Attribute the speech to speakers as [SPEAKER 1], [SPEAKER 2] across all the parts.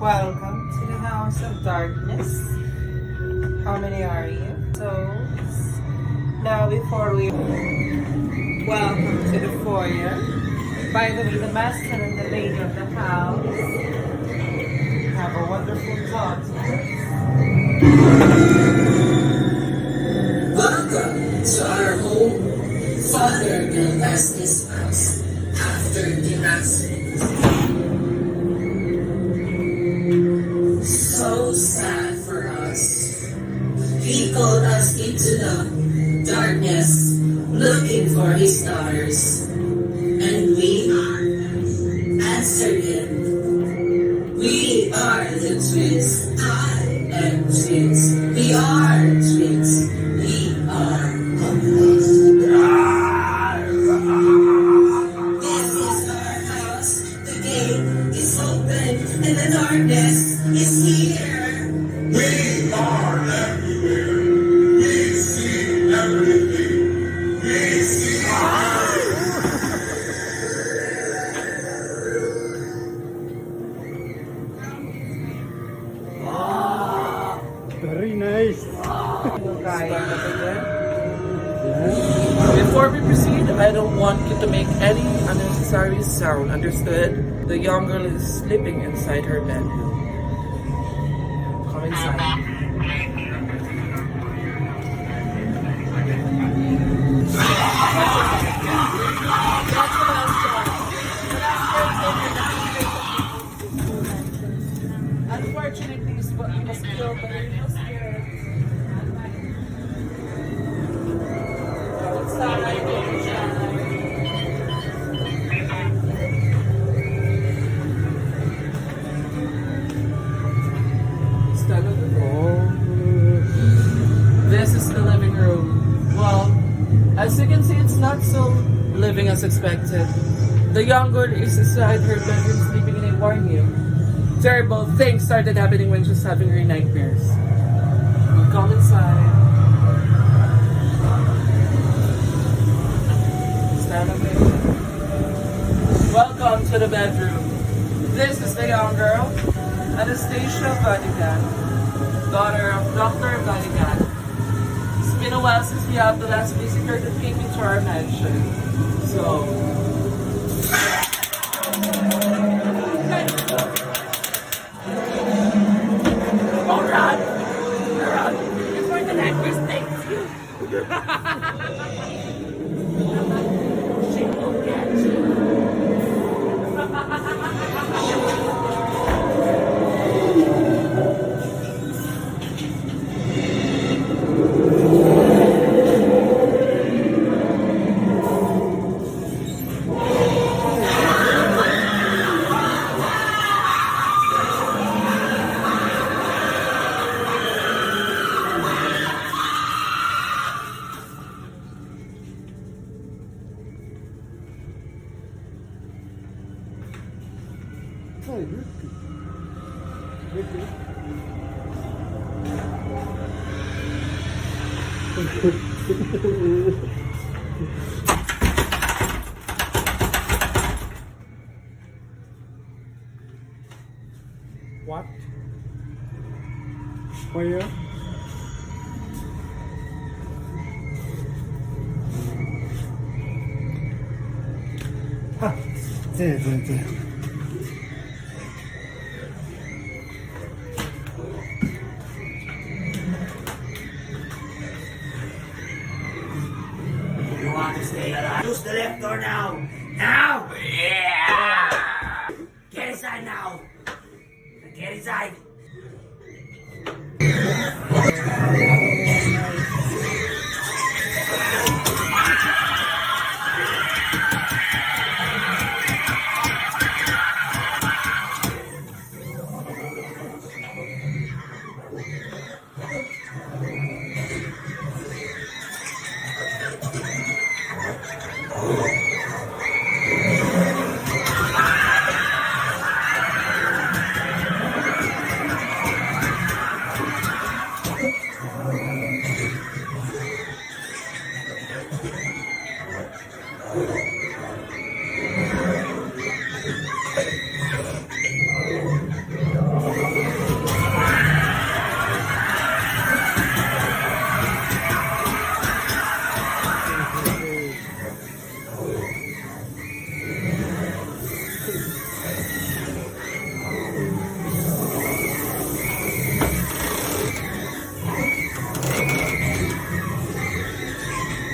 [SPEAKER 1] Welcome to the House of Darkness. How many are you? Souls. Now before we welcome to the foyer. By the way, the master and the lady of the house have a wonderful daughter.
[SPEAKER 2] Welcome to our home. Father built us this house after the accident. So sad for us. He called us into the darkness, looking for his stars, and we answered him. We are the twins. I am twins. We are twins. We are twins. This is our house. The gate is open, and the darkness is here.
[SPEAKER 3] We are everywhere. We see everything. We see
[SPEAKER 4] Very nice.
[SPEAKER 5] Before we proceed, I don't want you to make any unnecessary sound, understood? The young girl is sleeping inside her bedroom. Come inside. Unfortunately, you must kill the little spirit. This is the living room. Well, as you can see, it's not so living as expected. The young girl is inside her bedroom sleeping, and I warn you, terrible things started happening when she's having her nightmares. Come inside. Stand up there. Welcome to the bedroom. This is the young girl, Anastasia Vatican, daughter of Dr. Vatican. It's been a while since we had the last visitor that came into our mansion. So, before the nightmares takes you. She will get you.
[SPEAKER 4] What? Fire? Ah, there.
[SPEAKER 3] You want to stay alive? Use the left door now. Now! Yeah! Get inside now. Get inside.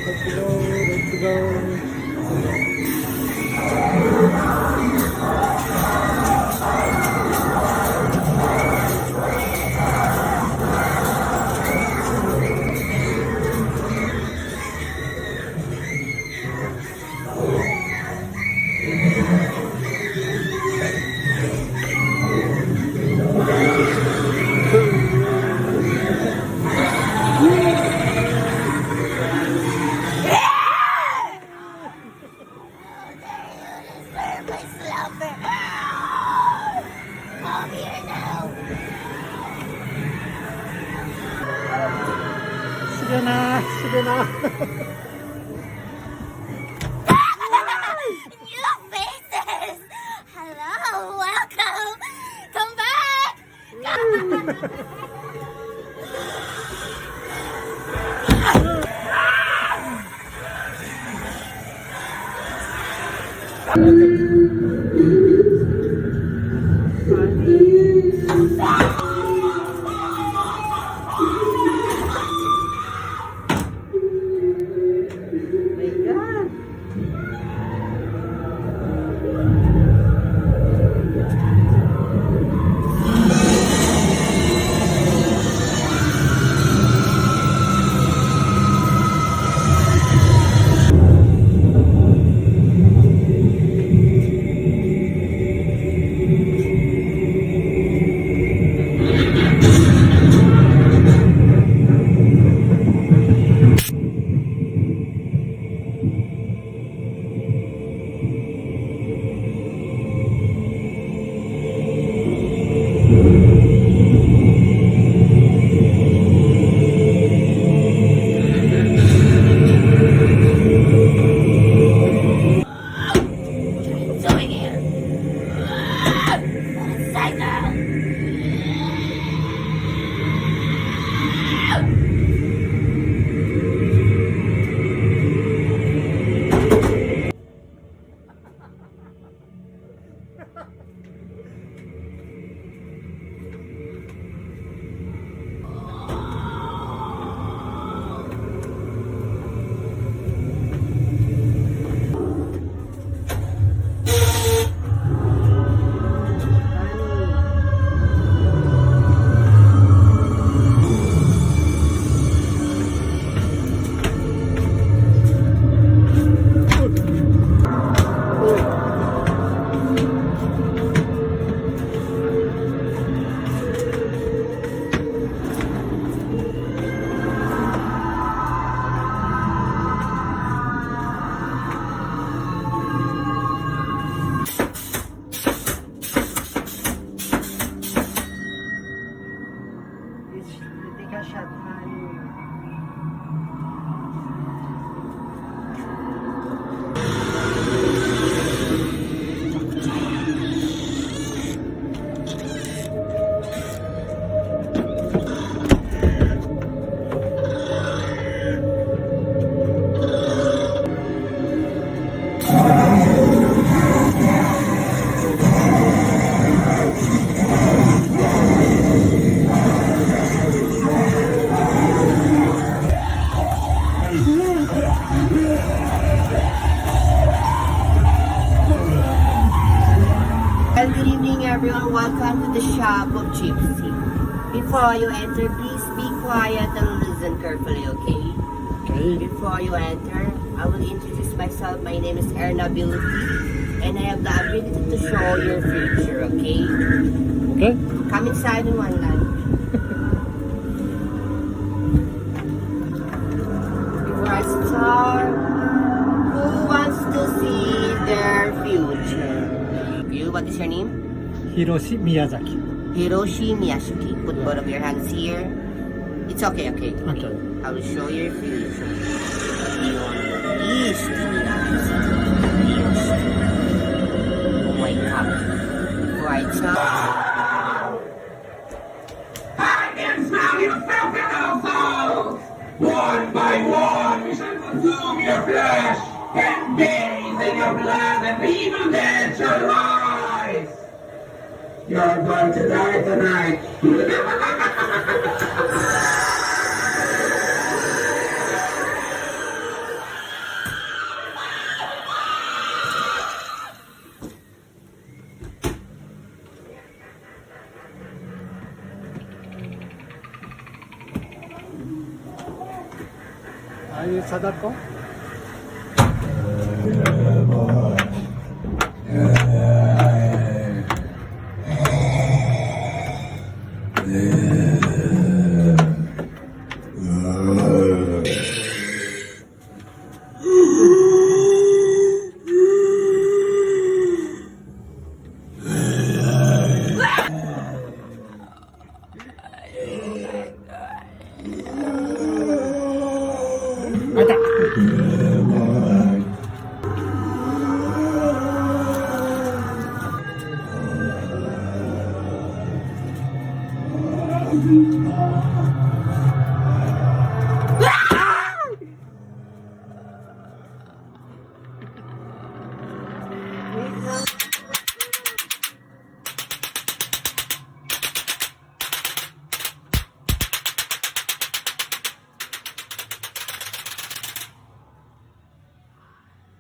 [SPEAKER 4] Let's go, let's go. Sige na, sige na.
[SPEAKER 2] New faces! Hello, welcome! Come back!
[SPEAKER 6] Good evening, everyone. Welcome to the shop of Gypsy. Before you enter, please be quiet and listen carefully, okay?
[SPEAKER 4] Okay.
[SPEAKER 6] Before you enter, I will introduce myself. My name is Erna Beauty, and I have the ability to show your future, okay?
[SPEAKER 4] Okay.
[SPEAKER 6] Come inside in one line. Before I start, who wants to see their future? You, what is your name?
[SPEAKER 4] Hiroshi Miyazaki.
[SPEAKER 6] Hiroshi Miyashiki. Put both of your hands here. It's okay, okay.
[SPEAKER 4] Okay.
[SPEAKER 6] I will show your future. Your east. Oh my God. Right now.
[SPEAKER 3] I can smell your filthy little souls! One by one, we shall consume your flesh and bathe in your blood and even dead shall rise! You're going to die tonight!
[SPEAKER 4] Sadako?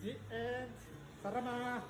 [SPEAKER 4] The end. Tara na.